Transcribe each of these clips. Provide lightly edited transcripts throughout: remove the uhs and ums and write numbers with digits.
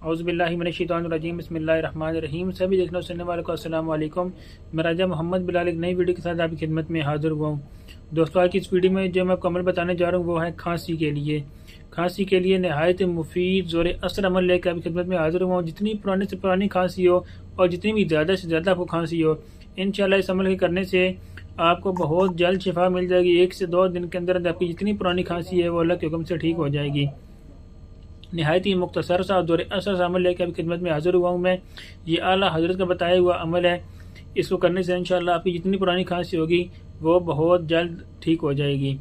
اعوذ باللہ من الشیطان الرجیم، بسم اللہ الرحمن الرحیم۔ سبھی دیکھنے سننے والوں کو السلام علیکم۔ میں راجہ محمد بلال ایک نئی ویڈیو کے ساتھ آپ کی خدمت میں حاضر ہوا ہوں۔ دوستو، آج کی اس ویڈیو میں جو میں آپ کو عمل بتانے جا رہا ہوں وہ ہے کھانسی کے لیے۔ کھانسی کے لیے نہایت مفید زور اثر عمل لے کے آپ کی خدمت میں حاضر ہوا ہوں۔ جتنی پرانی سے پرانی کھانسی ہو اور جتنی بھی زیادہ سے زیادہ آپ کو کھانسی ہو، انشاءاللہ اس عمل کے کرنے سے آپ کو بہت جلد شفا مل جائے گی۔ 1 سے 2 دن کے اندر آپ کی جتنی پرانی کھانسی ہے وہ اللہ کے حکم سے ٹھیک ہو جائے گی۔ نہایت ہی مختصر سا دور اثر سے عمل لے کے آپ کی خدمت میں حاضر ہوا ہوں میں۔ یہ اعلیٰ حضرت کا بتایا ہوا عمل ہے۔ اس کو کرنے سے انشاءاللہ آپ کی جتنی پرانی کھانسی ہوگی وہ بہت جلد ٹھیک ہو جائے گی۔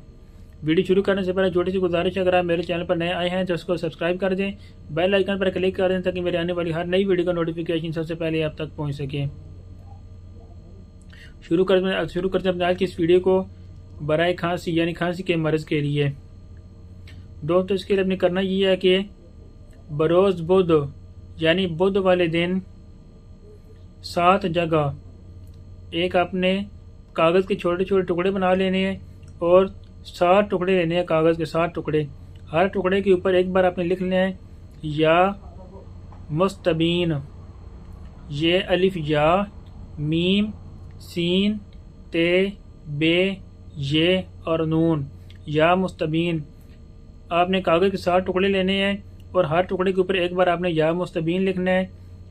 ویڈیو شروع کرنے سے پہلے چھوٹی سی گزارش ہے، اگر آپ میرے چینل پر نئے آئے ہیں تو اس کو سبسکرائب کر دیں، بیل آئیکن پر کلک کر دیں تاکہ میرے آنے والی ہر نئی ویڈیو کا نوٹیفیکیشن سب سے پہلے آپ تک پہنچ سکے۔ شروع کرتے ہیں اپنے آج کی اس ویڈیو کو برائے کھانسی یعنی کھانسی کے مرض کے لیے۔ دوستو، اس کے لیے اپنے کرنا یہ ہے کہ بروز بدھ یعنی بدھ والے دن 7 جگہ ایک اپنے کاغذ کے چھوٹے چھوٹے ٹکڑے بنا لینے ہیں اور 7 ٹکڑے لینے ہیں کاغذ کے 7 ٹکڑے۔ ہر ٹکڑے کے اوپر ایک بار آپ نے لکھ لینا ہے یا مستبین، یہ الف یا میم سین تے بے یہ اور نون، یا مستبین۔ آپ نے کاغذ کے 7 ٹکڑے لینے ہیں اور ہر ٹکڑے کے اوپر ایک بار آپ نے یا مستبین لکھنا ہے۔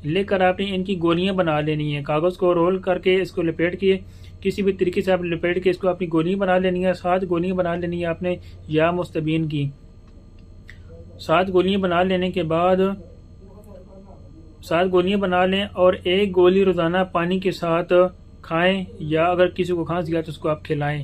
لکھ کر آپ نے ان کی گولیاں بنا لینی ہیں۔ کاغذ کو رول کر کے اس کو لپیٹ کے کسی بھی طریقے سے آپ لپیٹ کے اس کو اپنی گولیاں بنا لینی ہیں۔ 7 گولیاں بنا لینی ہیں آپ نے یا مستبین کی۔ 7 گولیاں بنا لینے کے بعد 7 گولیاں بنا لیں اور ایک گولی روزانہ پانی کے ساتھ کھائیں، یا اگر کسی کو کھانسی ہے تو اس کو آپ کھلائیں۔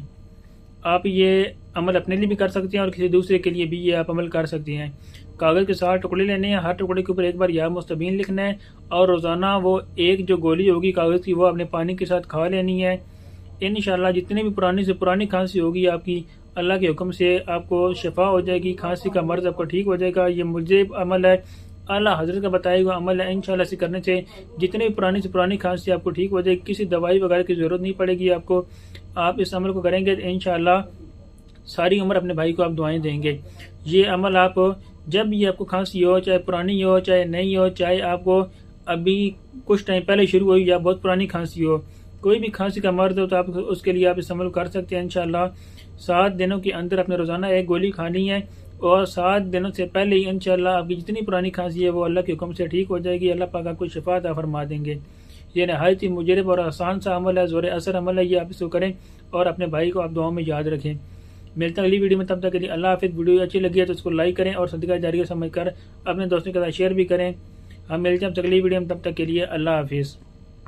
آپ یہ عمل اپنے لیے بھی کر سکتے ہیں اور کسی دوسرے کے لیے بھی یہ آپ عمل کر سکتے ہیں۔ کاغذ کے 7 ٹکڑے لینے ہیں، ہر ٹکڑے کے اوپر ایک بار یا مستبین لکھنا ہے اور روزانہ وہ ایک جو گولی ہوگی کاغذ کی وہ اپنے پانی کے ساتھ کھا لینی ہے۔ انشاءاللہ جتنی بھی پرانی سے پرانی کھانسی ہوگی آپ کی، اللہ کے حکم سے آپ کو شفا ہو جائے گی، کھانسی کا مرض آپ کو ٹھیک ہو جائے گا۔ یہ مجیب عمل ہے، اعلیٰ حضرت کا بتایا ہوا عمل ہے۔ انشاءاللہ اسے کرنے سے جتنی بھی پرانی سے پرانی کھانسی آپ کو ٹھیک ہو جائے گی، کسی دوائی وغیرہ کی ضرورت نہیں پڑے گی آپ کو۔ آپ اس عمل کو کریں گے تو انشاءاللہ ساری عمر اپنے بھائی کو آپ دعائیں دیں گے۔ یہ عمل آپ جب بھی آپ کو کھانسی ہو، چاہے پرانی ہو چاہے نہیں ہو، چاہے آپ کو ابھی کچھ ٹائم پہلے شروع ہوئی یا بہت پرانی کھانسی ہو، کوئی بھی کھانسی کا مرض ہو تو آپ اس کے لیے آپ اس عمل کر سکتے ہیں۔ انشاءاللہ 7 دنوں کے اندر اپنے روزانہ ایک گولی کھانی ہے اور 7 دنوں سے پہلے ہی انشاءاللہ آپ کی جتنی پرانی کھانسی ہے وہ اللہ کے حکم سے ٹھیک ہو جائے گی۔ اللہ پاک آپ کو شفا عطا فرما دیں گے۔ یہ نہایت ہی مجرب اور آسان سا عمل ہے، زور اثر عمل ہے۔ یہ آپ اس کو کریں اور اپنے بھائی کو آپ دعاؤں میں یاد رکھیں۔ ملتے ہیں اگلی ویڈیو میں، تب تک کے لیے اللہ حافظ۔ ویڈیو اچھی لگی ہے تو اس کو لائک کریں اور صدقہ جاریہ سمجھ کر اپنے دوستوں کے ساتھ شیئر بھی کریں۔ ہم ملتے ہیں اگلی ویڈیو میں، تب تک کے لیے اللہ حافظ۔